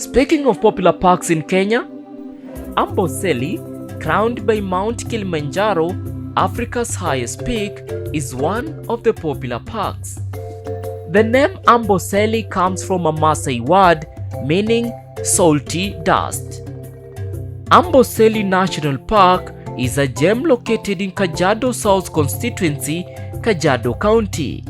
Speaking of popular parks in Kenya, Amboseli, crowned by Mount Kilimanjaro, Africa's highest peak, is one of the popular parks. The name Amboseli comes from a Maasai word meaning salty dust. Amboseli National Park is a gem located in Kajiado South constituency, Kajiado County.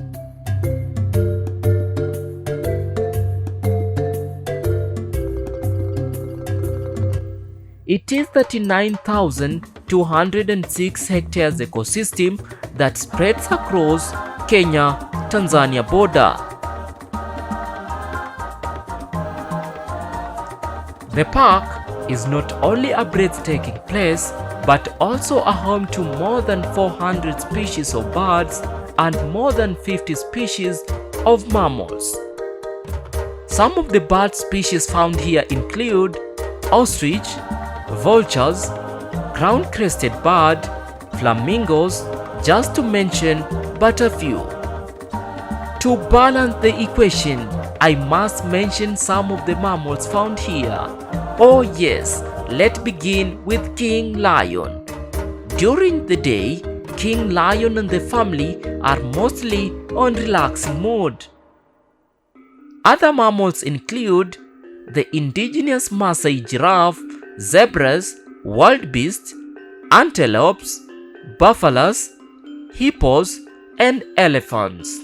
It is 39,206 hectares ecosystem that spreads across Kenya-Tanzania border. The park is not only a breathtaking place, but also a home to more than 400 species of birds and more than 50 species of mammals. Some of the bird species found here include ostrich, vultures, crown-crested bird, flamingos, just to mention but a few. To balance the equation, I must mention some of the mammals found here. Oh yes, let's begin with King Lion. During the day, King Lion and the family are mostly on relaxing mood. Other mammals include the indigenous Maasai giraffe, zebras, wildebeests, antelopes, buffaloes, hippos, and elephants.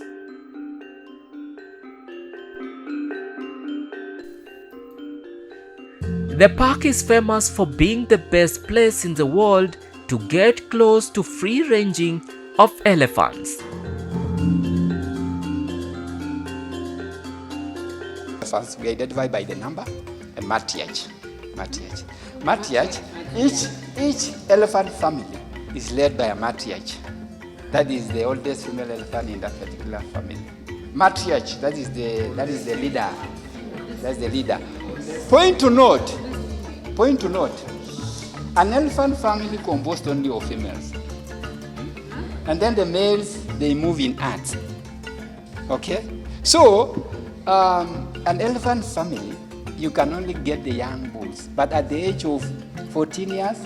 The park is famous for being the best place in the world to get close to free-ranging of elephants. Elephants we identify by the number and matriarch. Matriarch, each elephant family is led by a matriarch. That is the oldest female elephant in that particular family. Matriarch, that is the leader. That's the leader. Point to note, an elephant family composed only of females. And then the males, they move in herds. Okay? So, an elephant family, you can only get the young bulls. But at the age of 14 years,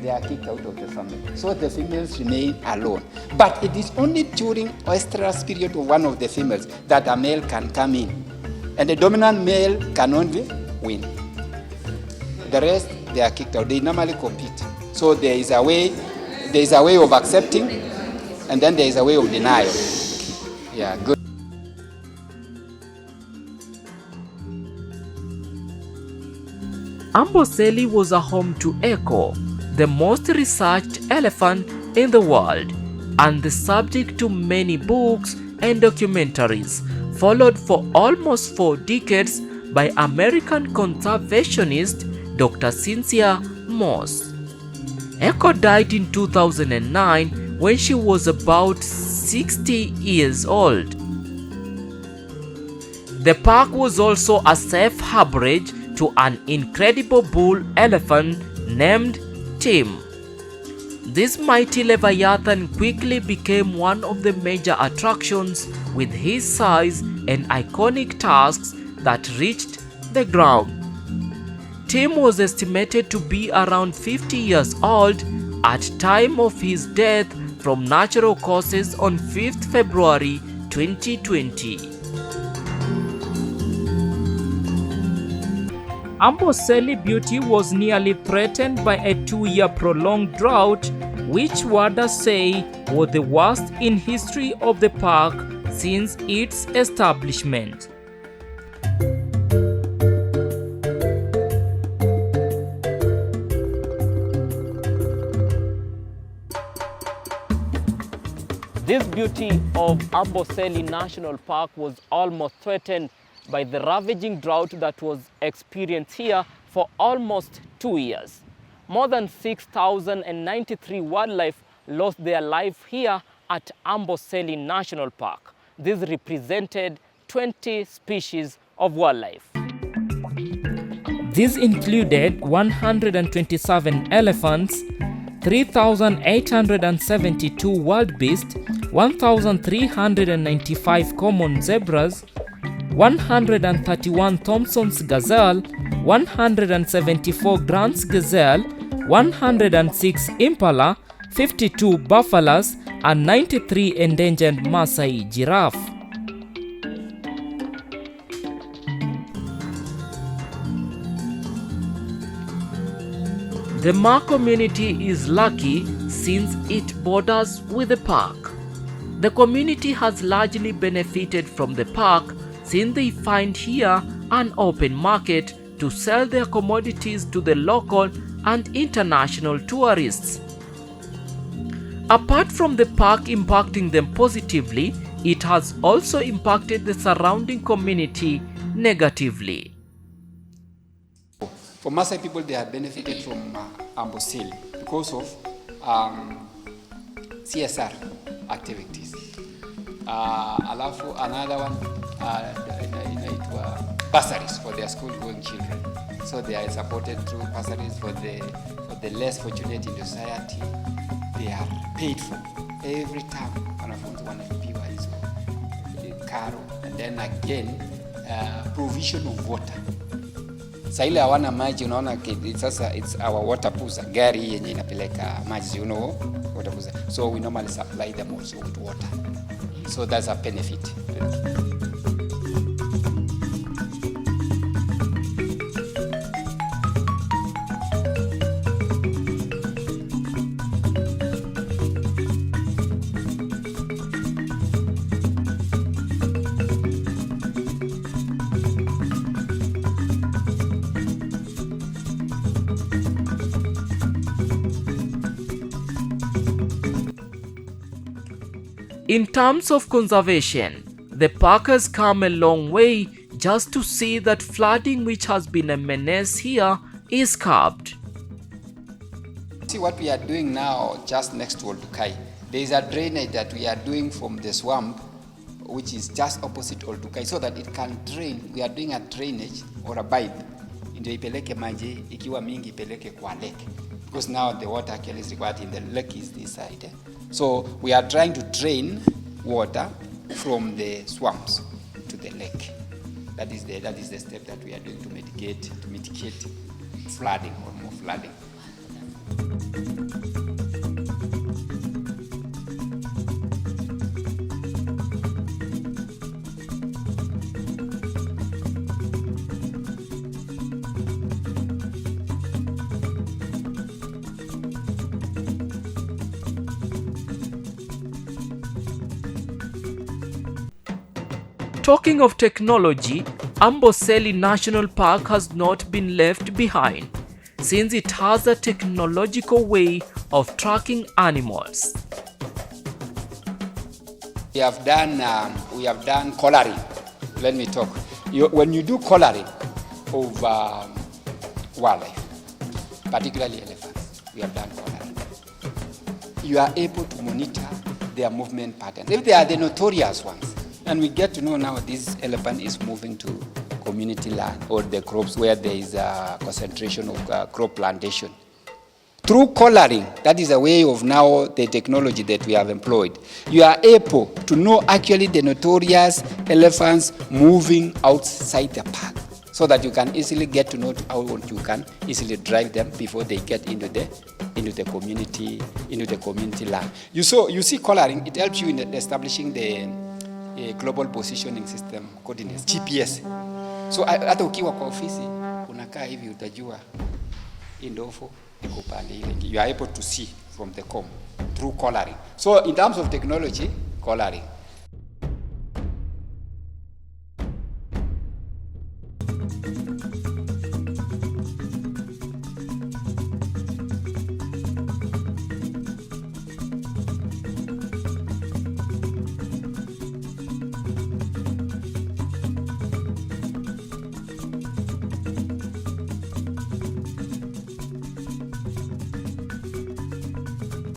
they are kicked out of the family. So the females remain alone. But it is only during oestrus period of one of the females that a male can come in. And the dominant male can only win. The rest, they are kicked out. They normally compete. So there is a way of accepting, and then there is a way of denial. Yeah, good. Amboseli was a home to Echo, the most researched elephant in the world, and the subject to many books and documentaries, followed for almost 4 decades by American conservationist Dr. Cynthia Moss. Echo died in 2009 when she was about 60 years old. The park was also a safe harborage to an incredible bull elephant named Tim. This mighty leviathan quickly became one of the major attractions with his size and iconic tusks that reached the ground. Tim was estimated to be around 50 years old at time of his death from natural causes on 5th February 2020. Amboseli beauty was nearly threatened by a 2-year prolonged drought, which warders say was the worst in history of the park since its establishment. This beauty of Amboseli National Park was almost threatened by the ravaging drought that was experienced here for almost 2 years. More than 6,093 wildlife lost their life here at Amboseli National Park. This represented 20 species of wildlife. These included 127 elephants, 3,872 wildebeests, 1,395 common zebras, 131 Thompson's gazelle, 174 Grant's gazelle, 106 impala, 52 buffaloes, and 93 endangered Maasai giraffe. The Maa community is lucky since it borders with the park. The community has largely benefited from the park since they find here an open market to sell their commodities to the local and international tourists. Apart from the park impacting them positively, it has also impacted the surrounding community negatively. For Maasai people, they have benefited from Amboseli because of CSR activities. Alafu another one, bursaries for their school-going children. So they are supported through bursaries for the less fortunate in society. They are paid for every time. Wanafunzi wanalipiwa hizo karo, and then again provision of water. Sasa ile hawana maji, unaona sasa it's our water puza, gari yenye inapeleka maji, you know, water puza. So we normally supply them also with water. So that's a benefit. In terms of conservation, the park has come a long way just to see that flooding, which has been a menace here, is curbed. See what we are doing now just next to Oldukai. There is a drainage that we are doing from the swamp, which is just opposite Oldukai, so that it can drain. We are doing a drainage or a pipe. Ndio ipeleke maji, ikiwa mingi ipeleke kwa lake. Because now the water actually is required in the lake is this side. So we are trying to drain water from the swamps to the lake. That is the step that we are doing to mitigate flooding or more flooding. Talking of technology, Amboseli National Park has not been left behind, since it has a technological way of tracking animals. We have done collaring. Let me talk. When you do collaring of wildlife, particularly elephants, we have done collaring. You are able to monitor their movement patterns. If they are the notorious ones, and we get to know now this elephant is moving to community land or the crops where there is a concentration of crop plantation. Through collaring, that is a way of now the technology that we have employed. You are able to know actually the notorious elephants moving outside the park, so that you can easily get to know how you can easily drive them before they get into the community land. You see collaring, it helps you in establishing the global positioning system coordinates, GPS. So hata ukiwa kwa ofisi unakaa hivi utajua indofo iko pale ile. You are able to see from the com through collaring. So in terms of technology, collaring